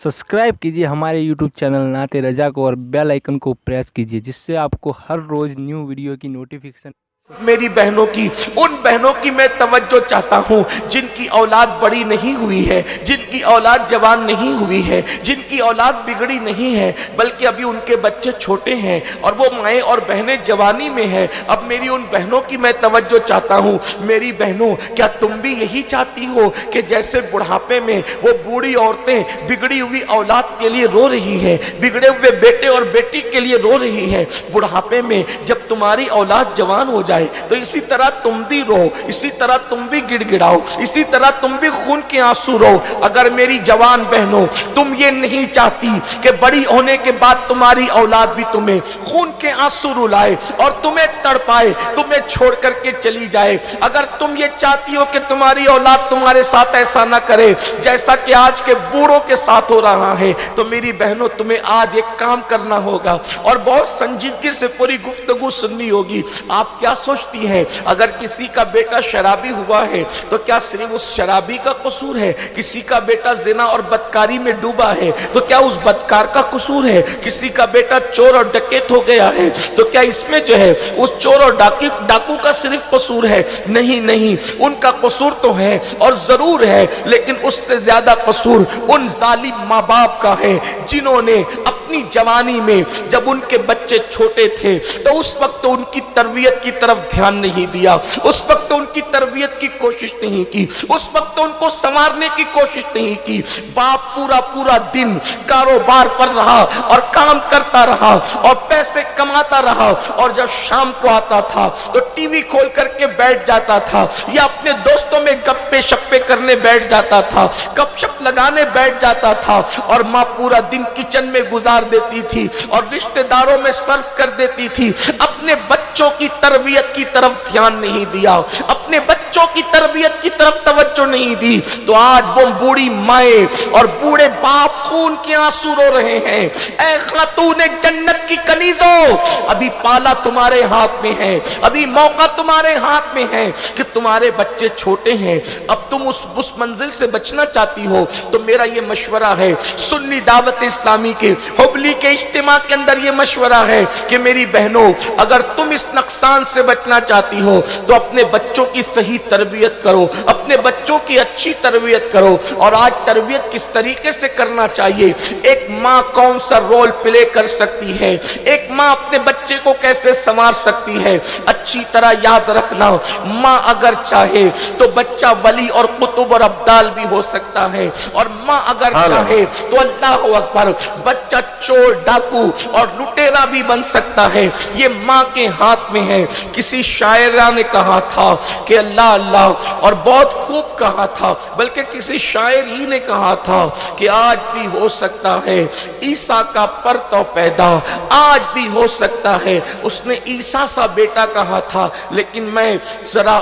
Subscribe कीजिए हमारे YouTube channel नाते रजा को और बेल आइकन को प्रेस कीजिए, जिससे आपको हर रोज न्यू वीडियो की नोटिफिकेशन। मेरी बहनों की, उन बहनों की मैं तवज्जो चाहता हूं जिनकी औलाद बड़ी नहीं हुई है, जिनकी औलाद जवान नहीं हुई है, जिनकी औलाद बिगड़ी नहीं है, बल्कि अभी उनके बच्चे छोटे हैं और वो माएँ और बहनें जवानी में हैं। अब मेरी उन बहनों की मैं तवज्जो चाहता हूं। मेरी बहनों, क्या तुम भी यही चाहती हो कि जैसे बुढ़ापे में वो बूढ़ी औरतें बिगड़ी हुई औलाद के लिए रो रही है, बिगड़े हुए बेटे और बेटी के लिए रो रही है, बुढ़ापे में जब तुम्हारी औलाद जवान हो जाए तो इसी तरह तुम भी रो, इसी तरह तुम भी गिड़गिड़ाओ, इसी तरह तुम भी खून के आंसू रो। अगर मेरी जवान बहनों तुम ये नहीं चाहती कि बड़ी होने के बाद तुम्हारी औलाद भी तुम्हें खून के आंसू रुलाए और तुम्हें तड़पाए, तुम्हें छोड़ करके चली जाए, अगर तुम ये चाहती हो कि तुम्हारी औलाद तुम्हारे साथ ऐसा ना करे जैसा कि आज के बूढ़ों के साथ हो रहा है, तो मेरी बहनों तुम्हें आज एक काम करना होगा और बहुत संजीदगी से पूरी गुफ्तगू सुननी होगी। आप क्या सोचती हैं, अगर किसी का बेटा शराबी हुआ है तो क्या सिर्फ उस शराबी का कसूर है? किसी का बेटा जिना और बदकारी में डूबा है तो क्या उस बदकार का कसूर है? किसी का बेटा चोर और डकैत हो गया है तो क्या इसमें जो है उस चोर और डाकू का सिर्फ कसूर है? नहीं नहीं, उनका कसूर तो है और जरूर है, लेकिन उससे ज्यादा कसूर उन जालिम माँ बाप का है जिन्होंने अपनी जवानी में जब उनके बच्चे छोटे थे तो उस वक्त उनकी तरबियत की तरफ ध्यान नहीं दिया, उस वक्त उनकी तरबियत की कोशिश नहीं की, उस वक्त उनको संवारने की कोशिश नहीं की। बाप पूरा पूरा दिन कारोबार पर रहा और काम करता रहा और पैसे कमाता रहा, और जब शाम को आता था तो टीवी खोल करके बैठ जाता था या अपने दोस्तों में गप्पे शप्पे करने बैठ जाता था, गपशप लगाने बैठ जाता था, और माँ पूरा दिन किचन में गुजार देती थी और रिश्तेदारों में सर्व कर देती थी। अपने बच्चों की तरबियत की तरफ ध्यान नहीं दिया, अपने बच्चों की तरबियत की तरफ तवज्जो नहीं दी, तो आज वो बूढ़ी माएँ और बूढ़े बाप खून के आंसू रो रहे हैं। ऐ खातूने जन्नत की कनीजों, अभी पाला तुम्हारे हाथ में है, अभी मौका तुम्हारे हाथ में है कि तुम्हारे बच्चे छोटे हैं, अब तुम उस मंजिल से बचना चाहती हो तो मेरा ये मशवरा है, सुन्नी दावत इस्लामी के हुबली के इज्तिमा के अंदर ये मशवरा है कि मेरी बहनों, अगर तुम इस नुकसान से बचना चाहती हो तो अपने बच्चों की सही तरबियत करो, अपने बच्चों की अच्छी तरबियत करो। और आज तरबियत किस तरीके से करना चाहिए, एक माँ कौन सा रोल प्ले कर सकती है, एक माँ अपने बच्चे को कैसे संवार सकती है, अच्छी तरह याद रखना। माँ अगर चाहे तो बच्चा वली और कुतुब और अब्दाल भी हो सकता है, और माँ अगर चाहे तो अल्लाह अकबर बच्चा चोर डाकू और लुटेरा भी बन सकता है। ये माँ के हाथ में है। किसी शायरा ने कहा था कि अल्लाह अल्लाह, और बहुत खूब कहा था, बल्कि किसी शायर ही ने कहा था कि आज भी हो सकता है ईसा का परतो पैदा, आज भी हो सकता है। उसने ईसा सा बेटा कहा था, लेकिन मैं जरा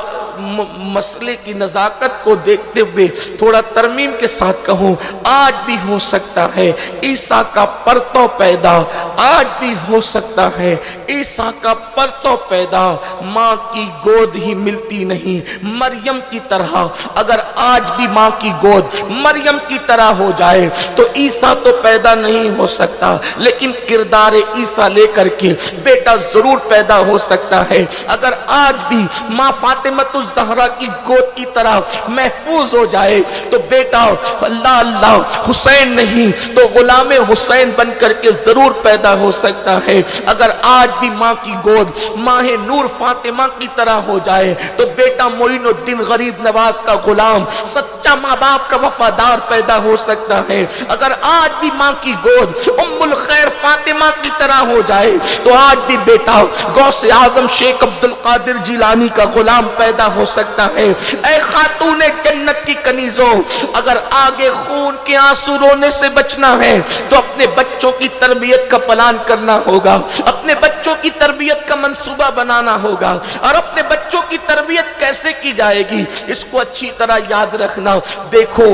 मसले की नजाकत को देखते हुए थोड़ा तरमीम के साथ कहूं, आज भी हो सकता है ईसा का परतो पैदा, आज भी हो सकता है ईसा का परतो पैदा। माँ की गोद ही मिलती नहीं मरियम की तरह, अगर आज भी माँ की गोद मरियम की तरह हो जाए तो ईसा तो पैदा नहीं हो सकता, लेकिन किरदार ईसा लेकर के बेटा जरूर पैदा हो सकता है। अगर आज भी माँ फातिमा ज़हरा की गोद की तरह महफूज हो जाए तो बेटा अल्लाह अल्लाह हुसैन नहीं तो गुलाम हुसैन बन करके जरूर पैदा हो सकता है। अगर आज भी माँ की गोद माहे नूर फातिमा की तरह हो जाए तो बेटा मोइनुद्दीन गरीब नवाज का गुलाम सच्चा माँ बाप का वफादार पैदा हो सकता है। अगर आज भी माँ की गोद उम्मुल खैर फातिमा की तरह हो जाए तो आज भी बेटा गौसे आजम शेख अब्दुल कादिर जिलानी का गुलाम पैदा हो सकता है। ऐ खातूने जन्नत की कनीजों, अगर आगे खून के आंसू रोने से बचना है तो अपने बच्चों की तरबियत का प्लान करना होगा, अपने बच्चों की तरबियत का मंसूबा बनाना होगा। और अपने बच्चों की तरबियत कैसे की जाएगी, इसको अच्छी طرح یاد رکھنا. دیکھو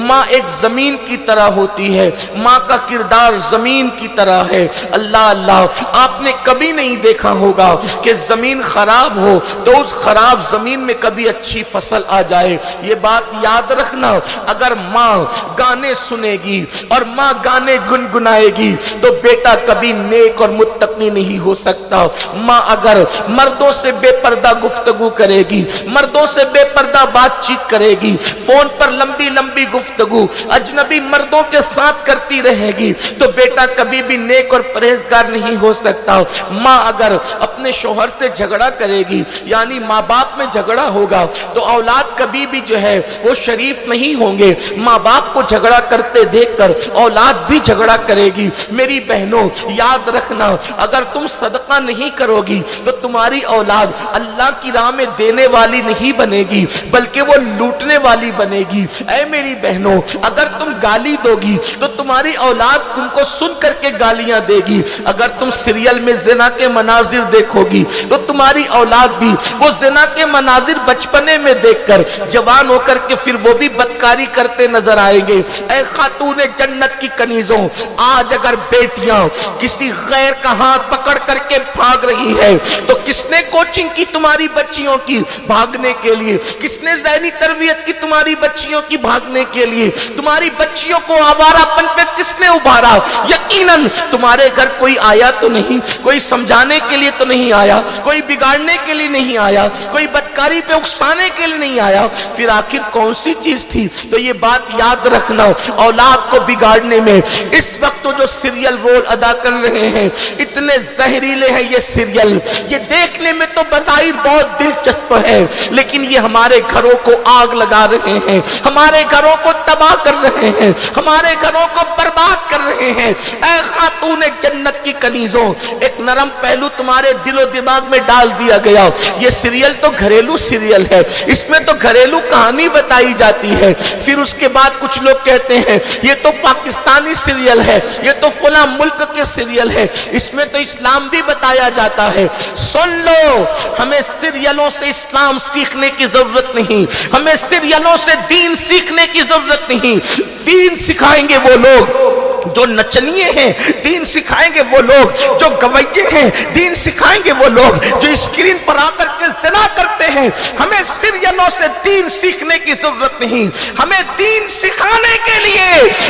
ماں ایک زمین کی طرح ہوتی ہے, ماں کا کردار زمین کی طرح ہے. اللہ اللہ, آپ نے کبھی نہیں دیکھا ہوگا کہ زمین خراب ہو تو اس خراب زمین میں کبھی اچھی فصل آ جائے. یہ بات یاد رکھنا, اگر ماں گانے سنے گی اور ماں گانے گنگنائے گی تو بیٹا کبھی نیک اور متقی نہیں ہو سکتا. ماں اگر مردوں سے بے پردہ گفتگو کرے گی, مردوں سے بے پردہ بات چیت کرے گی, فون پر لمبی لمبی گفتگو اجنبی مردوں کے ساتھ کرتی رہے گی تو بیٹا کبھی بھی نیک اور پرہیزگار نہیں ہو سکتا. ماں اگر اپنے شوہر سے جھگڑا کرے گی, یعنی ماں باپ میں جھگڑا ہوگا, تو اولاد کبھی بھی جو ہے وہ شریف نہیں ہوں گے. ماں باپ کو جھگڑا کرتے دیکھ کر اولاد بھی جھگڑا کرے گی. میری بہنوں یاد رکھنا, اگر تم صدقہ نہیں کرو گی تو تمہاری اولاد اللہ کی راہ میں دینے والی نہیں بنے گی بلکہ وہ لوٹنے والی بنے گی. اے میری بہنوں, اگر تم گالی دو گی تو تمہاری اولاد تم کو سن کر کے گالیاں دے گی. اگر تم سیریل میں زنا کے مناظر دیکھو گی تو تمہاری اولاد بھی وہ زنا کے مناظر بچپنے میں دیکھ کر جوان ہو کر کے پھر وہ بھی بدکاری کرتے نظر آئیں گے. اے خاتون جنت کی کنیزوں, آج اگر بیٹیاں کسی غیر کا ہاتھ پکڑ کر کے بھاگ رہی ہے تو کس نے کوچنگ کی تمہاری بچیوں کی بھاگنے کے لیے, کس نے ذہنی تربیت کی تمہاری بچیوں کی بھاگنے کے لیے, تمہاری بچیوں کو آوارہ پن پہ کس نے ابھارا؟ یقیناً تمہارے گھر کوئی آیا تو نہیں, کوئی سمجھانے کے لیے تو نہیں آیا, کوئی بگاڑنے کے لیے نہیں آیا, کوئی بدکاری پہ اکسانے کے لیے نہیں آیا. پھر آخر کون سی چیز تھی؟ تو یہ بات یاد رکھنا, اولاد کو بگاڑنے میں اس وقت تو جو سیریل رول ادا کر رہے ہیں اتنے زہریلے ہیں یہ سیریل, یہ دیکھنے میں تو بظاہر بہت دلچسپ ہے لیکن یہ ہمارے گھروں کو آگ لگا رہے ہیں, ہمارے گھروں کو تباہ کر رہے ہیں, ہمارے گھروں کو برباد کر رہے ہیں. اے خاتون جنت کی کنیزوں, ایک نرم پہلو تمہارے دل و دماغ میں ڈال دیا گیا. یہ سیریل تو گھریلو سیریل ہے, اس میں تو گھریلو کہانی بتائی جاتی ہے. پھر اس کے بعد کچھ لوگ کہتے ہیں یہ تو پاکستانی سیریل ہے, یہ تو فلاں ملک کے سیریل ہے, اس میں تو اسلام بھی بتایا جاتا ہے. سن لو, ہمیں سیریلوں سے اسلام سیکھنے کی ضرورت نہیں, ہمیں سیریلوں سے دین سیکھنے کی ضرورت نہیں. دین سکھائیں گے وہ لوگ جو نچنیے ہیں, دین سکھائیں گے وہ لوگ جو گویے ہیں, دین سکھائیں گے وہ لوگ جو اسکرین پر آ کر کے زنا کرتے ہیں. ہمیں سیریلوں سے دین سیکھنے کی ضرورت نہیں, ہمیں دین سکھانے کے لیے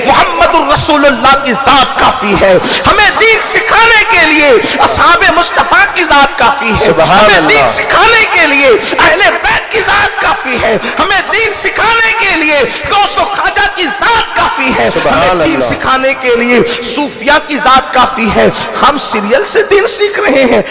محمد الرسول اللہ کی ذات کافی ہے, ہمیں دین سکھانے کے لیے اصحاب مصطفیٰ کی ذات کافی ہے, ہمیں دین سکھانے کے لیے اہل بیت کی ذات کافی ہے, ہمیں دین سکھانے کے لیے غوث و خواجہ کی ذات کافی ہے, ہمیں دین سکھانے کے لیے صوفیاء کی ذات کافی ہے. ہم سیریل سے دین سیکھ رہے ہیں.